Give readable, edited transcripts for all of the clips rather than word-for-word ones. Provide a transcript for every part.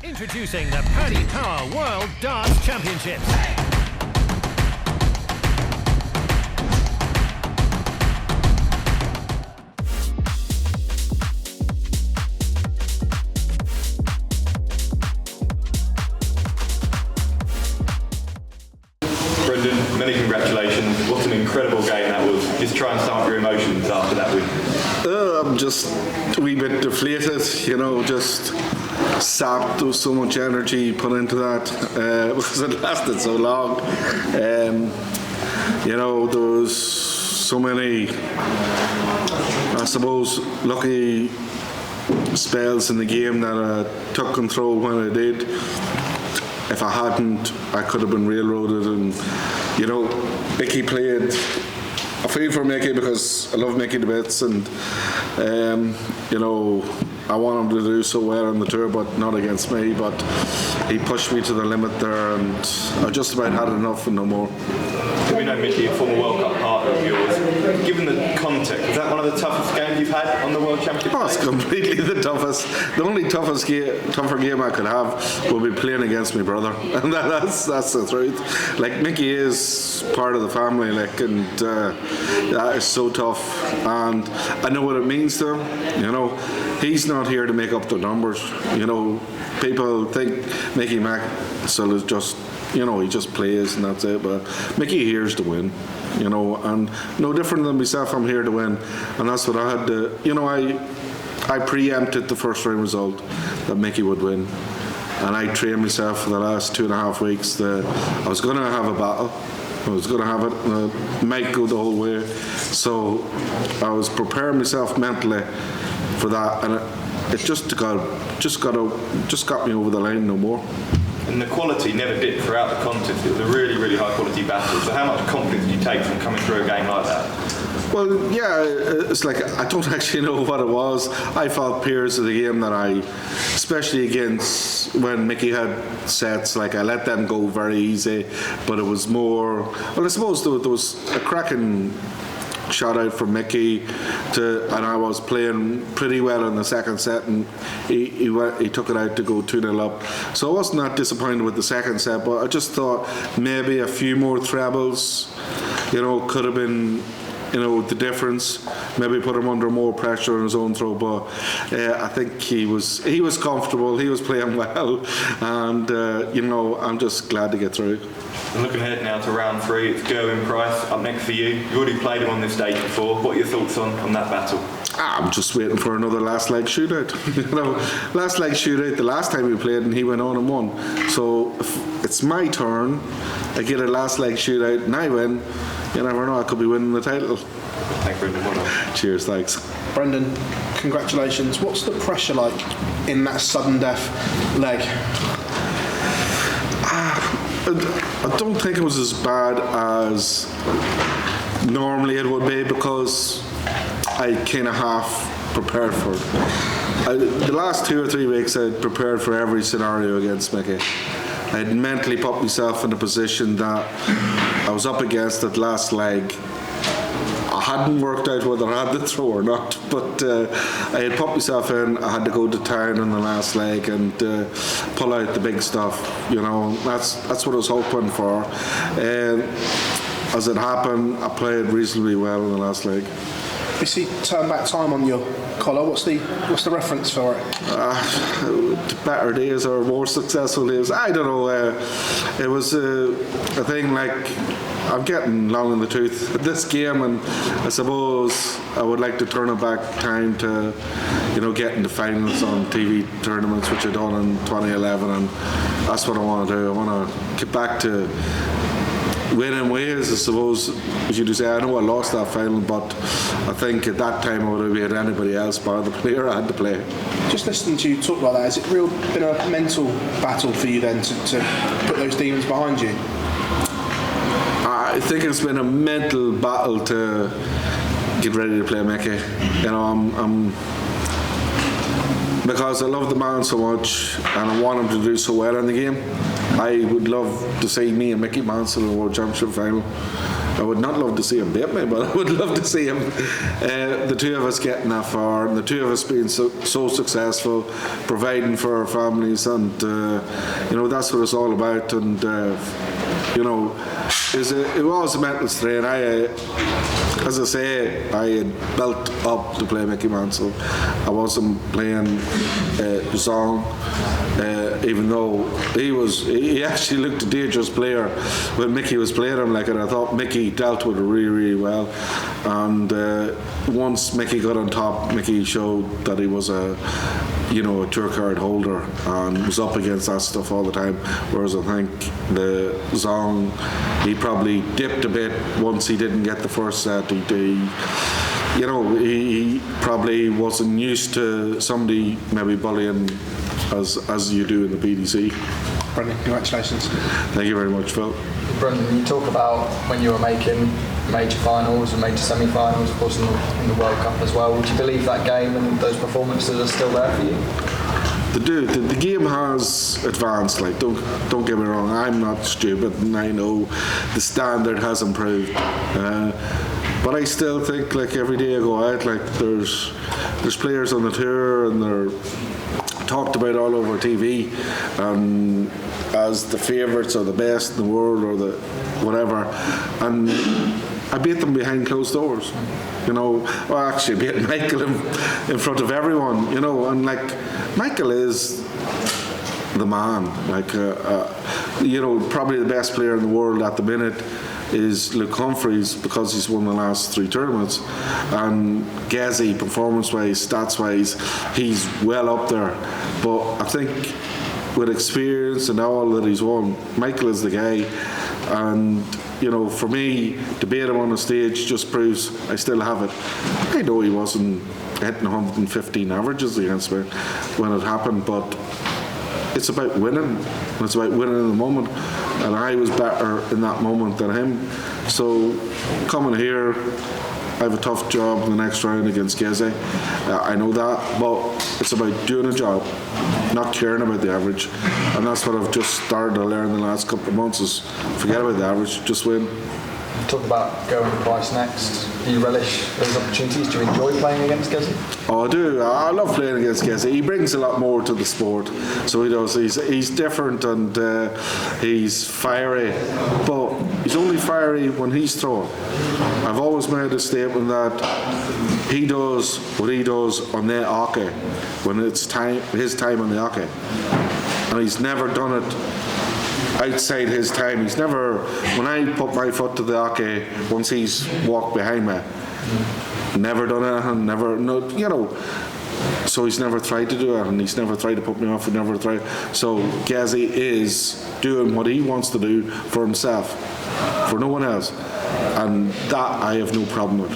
Introducing the Paddy Power World Darts Championships. Brendan, many congratulations. What an incredible game that was. Just try and sum up your emotions after that win. I'm just a wee bit deflated, just sapped. There was so much energy put into that because it lasted so long. There was so many, I suppose, lucky spells in the game that I took control when I did. If I hadn't, I could have been railroaded. And Mickey played. I feel for Mickey because I love Mickey to bits, and I want him to do so well on the tour, but not against me. But he pushed me to the limit there, and I just about had enough and no more. We know Mickey, a former World Cup partner of yours. Given the context, is that one of the toughest games you've had on the World Championship? Oh, it's completely the toughest. The only tougher game I could have would be playing against my brother, and that's the truth. Like, Mickey is part of the family, and that is so tough. And I know what it means to him. He's not here to make up the numbers. People think Mickey Maxwell is just. He just plays and that's it. But Mickey here's to win, and no different than myself. I'm here to win, and that's what I had to. I preempted the first round result that Mickey would win, and I trained myself for the last 2.5 weeks that I was going to have a battle. I was going to have it, and it might go the whole way. So I was preparing myself mentally for that, and it just got me over the line, no more. And the quality never dipped throughout the contest. It was a really, really high quality battle. So how much confidence do you take from coming through a game like that? Well, yeah, it's like I don't actually know what it was. I felt periods of the game that especially against when Mickey had sets, I let them go very easy, but it was more. Well, I suppose there was a cracking shot out from Mickey and I was playing pretty well in the second set, and he took it out to go 2-0 up. So I wasn't that disappointed with the second set, but I just thought maybe a few more trebles could have been the difference. Maybe put him under more pressure in his own throw, but I think he was comfortable, he was playing well, and I'm just glad to get through. And looking ahead now to round 3, it's Gerwyn Price up next for you. You've already played him on this stage before. What are your thoughts on that battle? I'm just waiting for another last leg shootout. Last leg shootout, the last time we played, and he went on and won. So if it's my turn, I get a last leg shootout and I win, you never know, I could be winning the title. Thanks, Brendan. Well done. Cheers, thanks. Brendan, congratulations. What's the pressure like in that sudden death leg? I don't think it was as bad as normally it would be, because I kind of half prepared for it. The last 2 or 3 weeks I had prepared for every scenario against Mickey. I had mentally put myself in a position that I was up against that last leg. I hadn't worked out whether I had the throw or not, but I had put myself in. I had to go to town on the last leg and pull out the big stuff. That's what I was hoping for. As it happened, I played reasonably well in the last leg. You see turn back time on your collar. What's the reference for it? Better days or more successful days. I don't know. It was a thing like. I'm getting long in the tooth at this game, and I suppose I would like to turn it back time to, get into finals on TV tournaments, which I done in 2011, and that's what I want to do. I want to get back to winning ways, I suppose. As you say, I know I lost that final, but I think at that time I would have been anybody else bar the player I had to play. Just listening to you talk about that, has it been a mental battle for you then to put those demons behind you? I think it's been a mental battle to get ready to play Mickey. Because I love the man so much and I want him to do so well in the game. I would love to see me and Mickey Mansell in the World Championship final. I would not love to see him beat me, but I would love to see him, the two of us getting that far, and the two of us being so successful, providing for our families, and that's what it's all about. And it was a mental strain. As I say, I had built up to play Mickey Mansell. I wasn't playing Zong, even though he actually looked a dangerous player when Mickey was playing him. And I thought Mickey dealt with it really, really well. And once Mickey got on top, Mickey showed that he was a tour card holder and was up against that stuff all the time. Whereas I think the Zong, he probably dipped a bit once he didn't get the first set. He probably wasn't used to somebody maybe bullying as you do in the PDC. Brendan, congratulations. Thank you very much, Phil. Brendan, you talk about when you were making major finals and major semi-finals, of course in the World Cup as well. Would you believe that game and those performances are still there for you? The game has advanced. Don't get me wrong. I'm not stupid, and I know the standard has improved. But I still think every day I go out, there's players on the tour and they're talked about all over TV as the favourites or the best in the world or the whatever, and I beat them behind closed doors. Actually I beat Michael in front of everyone. And Michael is the man. Probably the best player in the world at the minute is Luke Humphreys, because he's won the last 3 tournaments, and Gazzy, performance-wise, stats-wise, he's well up there. But I think with experience and all that he's won, Michael is the guy. And for me to beat him on the stage just proves I still have it. I know he wasn't hitting 115 averages against me when it happened, but it's about winning. It's about winning in the moment, and I was better in that moment than him. So coming here, I have a tough job in the next round against Geze. I know that, but it's about doing a job, not caring about the average. And that's what I've just started to learn the last couple of months, is forget about the average, just win. Talk about Gerwyn Price next. Do you relish those opportunities? Do you enjoy playing against Geze? Oh, I do. I love playing against Geze. He brings a lot more to the sport. So he does. He's different, and he's fiery. But he's only fiery when he's throwing. I've always made a statement that he does what he does on the hockey when it's his time on the hockey. And he's never done it outside his time. He's never, when I put my foot to the hockey, once he's walked behind me, never done it, so he's never tried to do it, and he's never tried to put me off, so Gazzy is doing what he wants to do for himself, for no one else, and that I have no problem with.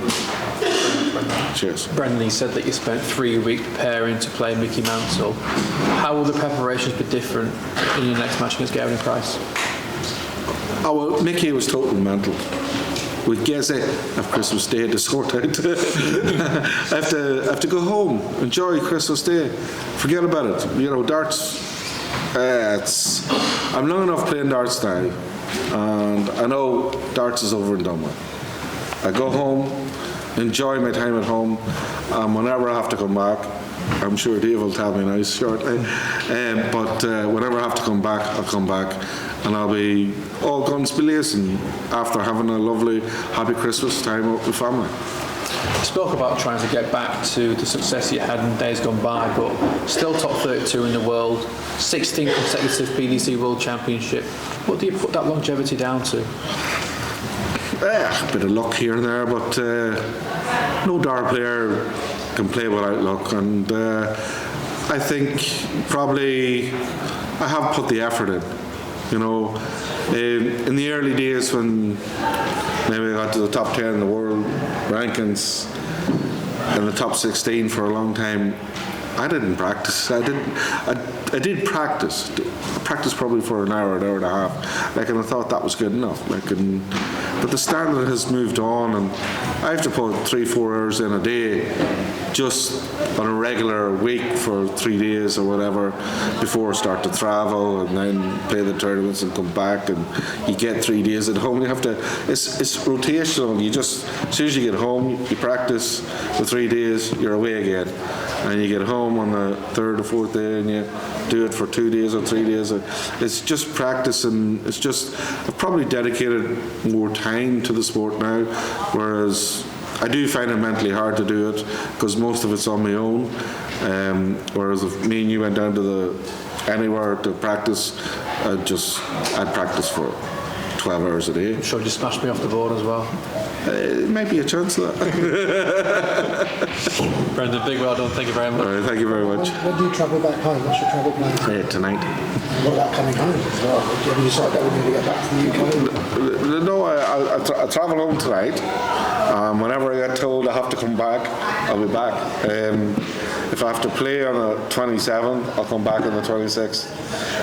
Cheers. Brendan, you said that you spent 3 weeks preparing to play Mickey Mansell. How will the preparations be different in your next match against Gerwyn Price? Oh, well, Mickey was totally mental. With Geze, I have Christmas Day to sort out. I have to go home, enjoy Christmas Day, forget about it. Darts. I'm long enough playing darts now, and I know darts is over and done with. I go home, enjoy my time at home, and whenever I have to come back, I'm sure Dave will tell me now shortly, but whenever I have to come back, I'll come back, and I'll be all guns blazing after having a lovely, happy Christmas time out with family. You spoke about trying to get back to the success you had in days gone by, but still top 32 in the world, 16 consecutive PDC World Championship. What do you put that longevity down to? A bit of luck here and there, but no dart player can play without luck, and I think probably I have put the effort in. In the early days when maybe I got to the top 10 in the world rankings and the top 16 for a long time, I didn't practice. I did practice. I practiced probably for an hour and a half. And I thought that was good enough. But the standard has moved on, and I have to put 3-4 hours in a day just on a regular week for 3 days or whatever before I start to travel and then play the tournaments and come back, and you get 3 days at home. You have to, it's rotational. You just, as soon as you get home, you practice for 3 days, you're away again. And you get home on the third or fourth day and you do it for 2 days or 3 days. It's just practice, and it's just, I've probably dedicated more time to the sport now, whereas I do find it mentally hard to do it because most of it's on my own. Whereas if me and you went down to anywhere to practice, I'd practice for 12 hours a day. I'm sure you smashed me off the board as well. It might be a chance of that. Brendan, big well done. Thank you very much. All right, thank you very much. When do you travel back home? What's your travel plan? Tonight. What about coming home as well? Have you decided that we're going to get back to the UK? No, I travel home tonight. Whenever I get told I have to come back, I'll be back. If I have to play on the 27th, I'll come back on the 26th.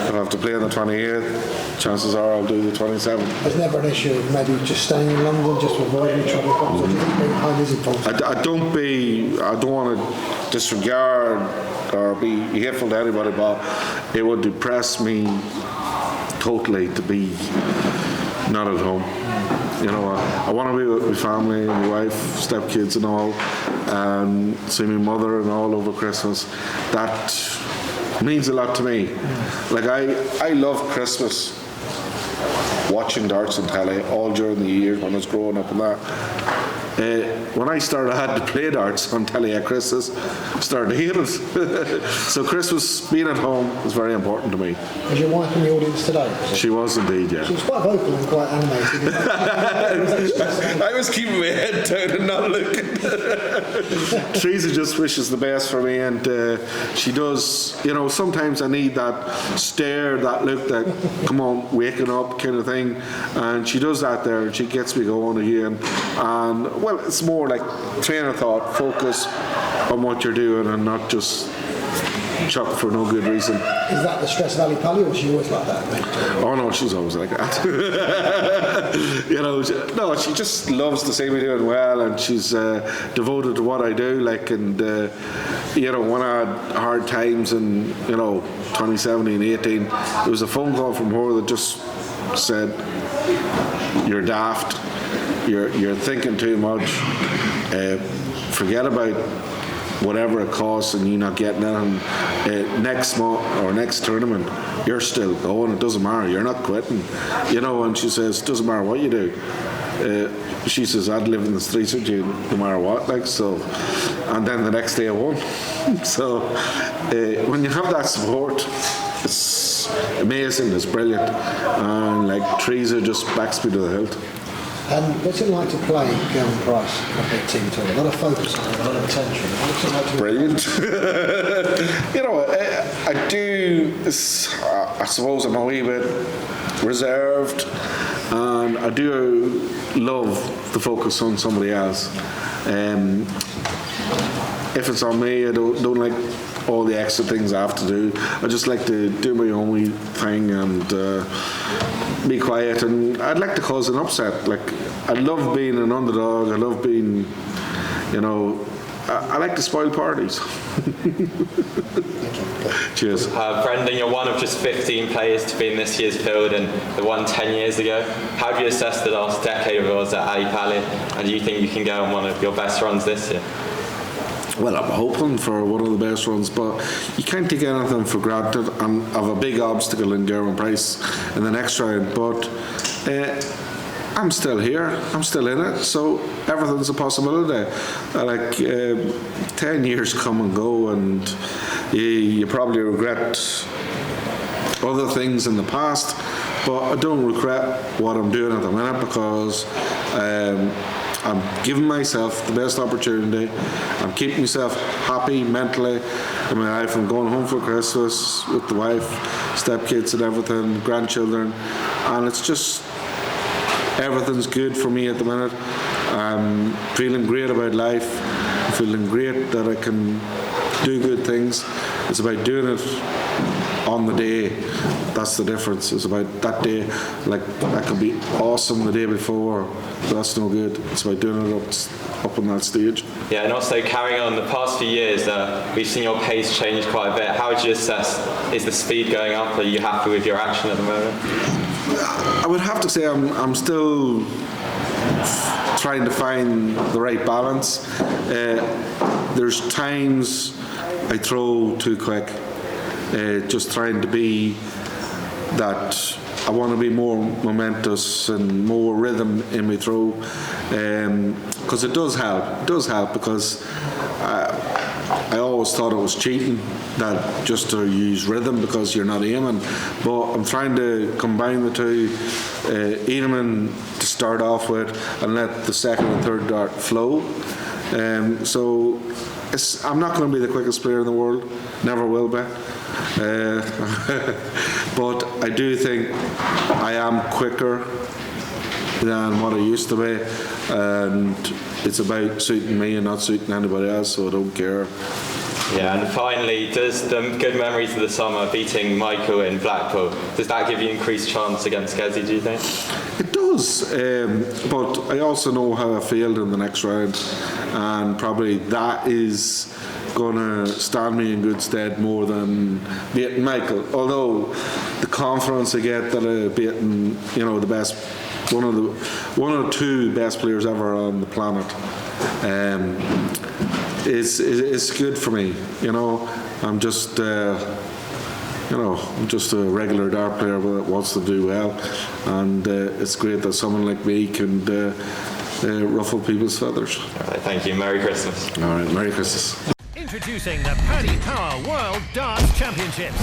If I have to play on the 28th, chances are I'll do the 27th. There's never an issue of maybe just staying in London just to avoid any travel problems. Or do you think being home is important? I don't want to disregard or be hateful to anybody, but it would depress me totally to be not at home. You know, I want to be with my family, my wife, stepkids and all, and see my mother and all over Christmas. That means a lot to me. Like I love Christmas, watching darts on telly all during the year when I was growing up and that. When I started, I had to play darts on telly at Christmas. I started to hate it. So Christmas, being at home, is very important to me. Was your wife in the audience today? She was indeed, yeah. She was quite vocal and quite animated. I was keeping my head down and not looking. Teresa just wishes the best for me, and she does, you know, sometimes I need that stare, that look, that come on, waking up kind of thing, and she does that there, and she gets me going again. And well, it's more like train of thought, focus on what you're doing and not just chuck for no good reason. Is that the stress of Ali Pali, or is she always like that? Oh no, she's always like that. You know, no, she just loves to see me doing well, and she's devoted to what I do. Like, and you know, when I had hard times in 2017, 18, there was a phone call from her that just said, "You're daft. You're thinking too much. Forget about whatever it costs and you not getting it. Next month or next tournament, you're still going. It doesn't matter. You're not quitting." You know, and she says, "It doesn't matter what you do." She says, "I'd live in the streets with you no matter what." Like, so, and then the next day I won. So when you have that support, it's amazing. It's brilliant, and like Teresa just backs me to the hilt. And what's it like to play Gerwyn Price on a big team tour? A lot of focus on it, a lot of attention. What's it like to Brilliant. You know, I do, I suppose I'm a wee bit reserved, and I do love the focus on somebody else. If it's on me, I don't like all the extra things I have to do. I just like to do my own wee thing and be quiet, and I'd like to cause an upset. Like, I love being an underdog. I love being, I like to spoil parties. Cheers. Brendan, you're one of just 15 players to be in this year's field, and the one 10 years ago. How do you assess the last decade of yours at Ali Pali, and do you think you can go on one of your best runs this year? Well, I'm hoping for one of the best runs, but you can't take anything for granted. And I have a big obstacle in Gerwyn Price in the next round, but I'm still here. I'm still in it, so everything's a possibility. 10 years come and go, and you probably regret other things in the past, but I don't regret what I'm doing at the minute, because I'm giving myself the best opportunity. I'm keeping myself happy mentally in my life. I'm going home for Christmas with the wife, stepkids and everything, grandchildren, and it's just, everything's good for me at the minute. I'm feeling great about life. I'm feeling great that I can do good things. It's about doing it on the day. That's the difference. It's about that day. Like, that could be awesome the day before, but that's no good. It's about doing it up on that stage. Yeah, and also carrying on the past few years, we've seen your pace change quite a bit. How would you assess, is the speed going up? Are you happy with your action at the moment? I would have to say I'm still trying to find the right balance. There's times I throw too quick, just trying to be that. I want to be more momentous and more rhythm in my throw, because it does help. It does help, because I always thought it was cheating that just to use rhythm because you're not aiming. But I'm trying to combine the two, aiming to start off with and let the second and third dart flow. So I'm not going to be the quickest player in the world, never will be. But I do think I am quicker than what I used to be, and it's about suiting me and not suiting anybody else, so I don't care. Yeah, and finally, does the good memories of the summer beating Michael in Blackpool, does that give you increased chance against Gezi, do you think? It does, but I also know how I failed in the next round, and probably that is going to stand me in good stead more than beating Michael. Although the confidence I get that I beating, the best, one of the two best players ever on the planet, is good for me. I'm just I'm just a regular dart player that wants to do well, and it's great that someone like me can ruffle people's feathers. All right, thank you. Merry Christmas. All right, Merry Christmas. Introducing the Paddy Power World Darts Championships.